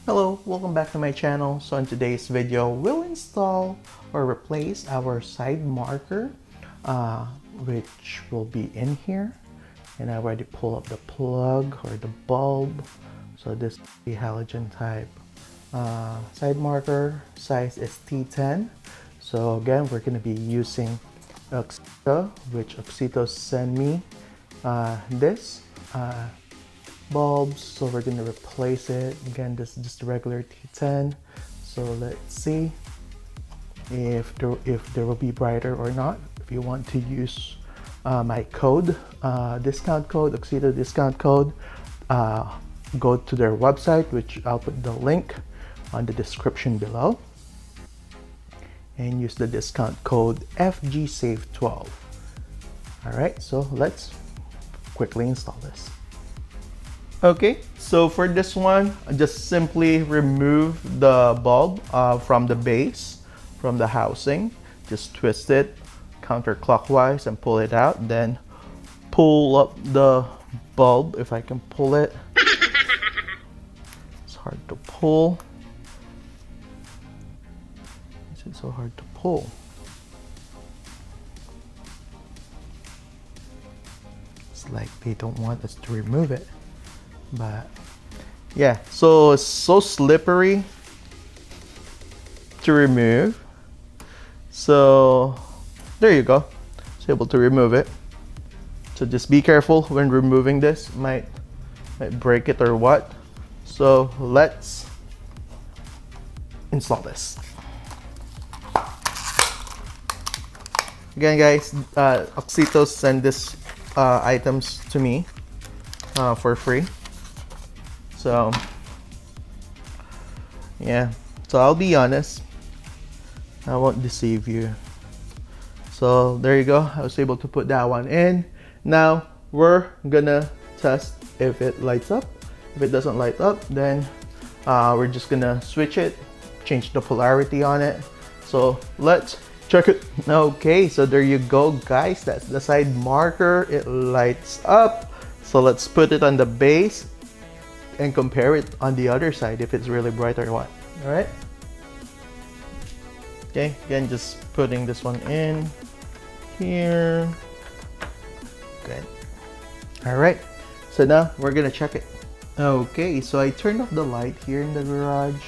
Hello, welcome back to my channel. So in today's video, we'll install or replace our side marker, which will be in here. And I already pulled up the plug or the bulb. So this is the halogen type side marker. Size is T10. So again, we're going to be using AUXITO, which AUXITO sent me this bulbs, so we're going to replace it. Again, this is just a regular T10. So let's see if there will be brighter or not. If you want to use my code, discount code, AUXITO discount code, go to their website, which I'll put the link on the description below, and use the discount code FGSAVE12. All right, so let's quickly install this. Okay, so for this one, just simply remove the bulb from the base, from the housing. Just twist it counterclockwise and pull it out. Then pull up the bulb, if I can pull it. It's hard to pull. It's so hard to pull. It's like they don't want us to remove it. But yeah, so it's so slippery to remove. So there you go. It's able to remove it. So just be careful when removing this. Might break it or what. So let's install this. Again, guys, AUXITO sent this items to me for free. So yeah, so I'll be honest, I won't deceive you. So there you go, I was able to put that one in. Now we're gonna test if it lights up. If it doesn't light up, then we're just gonna switch it, change the polarity on it. So let's check it. Okay, so there you go, guys, that's the side marker. It lights up. So let's put it on the base and compare it on the other side if it's really bright or what. All right. Okay, again, just putting this one in here. Good. All right, so now we're gonna check it. Okay, so I turned off the light here in the garage,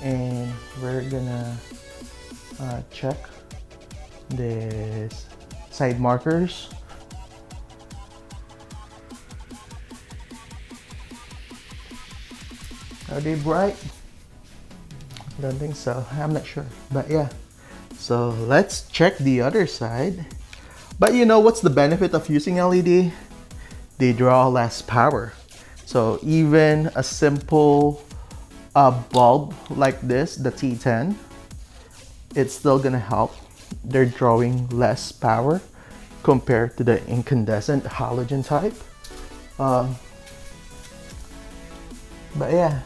and we're gonna check this side markers. Are they bright? I don't think so. I'm not sure. But yeah. So let's check the other side. But you know what's the benefit of using LED? They draw less power. So even a simple bulb like this, the T10, it's still gonna help. They're drawing less power compared to the incandescent halogen type. But yeah.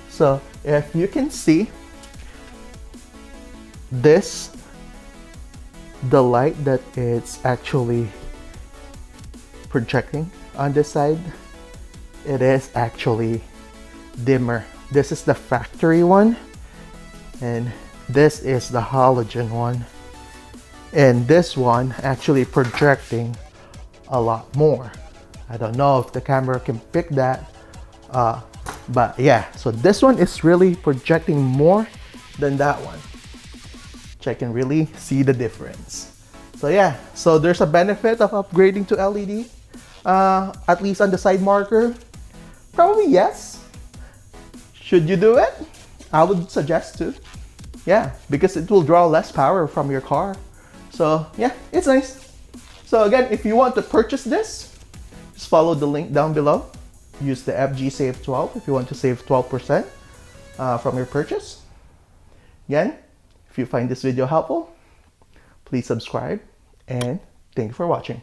So if you can see this, the light that it's actually projecting on this side, it is actually dimmer. This is the factory one, and this is the halogen one. And this one actually projecting a lot more. I don't know if the camera can pick that. But yeah, so this one is really projecting more than that one, which I can really see the difference. So yeah, so there's a benefit of upgrading to LED, at least on the side marker. Probably yes. Should you do it? I would suggest to. Yeah, because it will draw less power from your car. So yeah, it's nice. So again, if you want to purchase this, just follow the link down below. Use the FGSAVE12 if you want to save 12% from your purchase. Again, if you find this video helpful, please subscribe, and thank you for watching.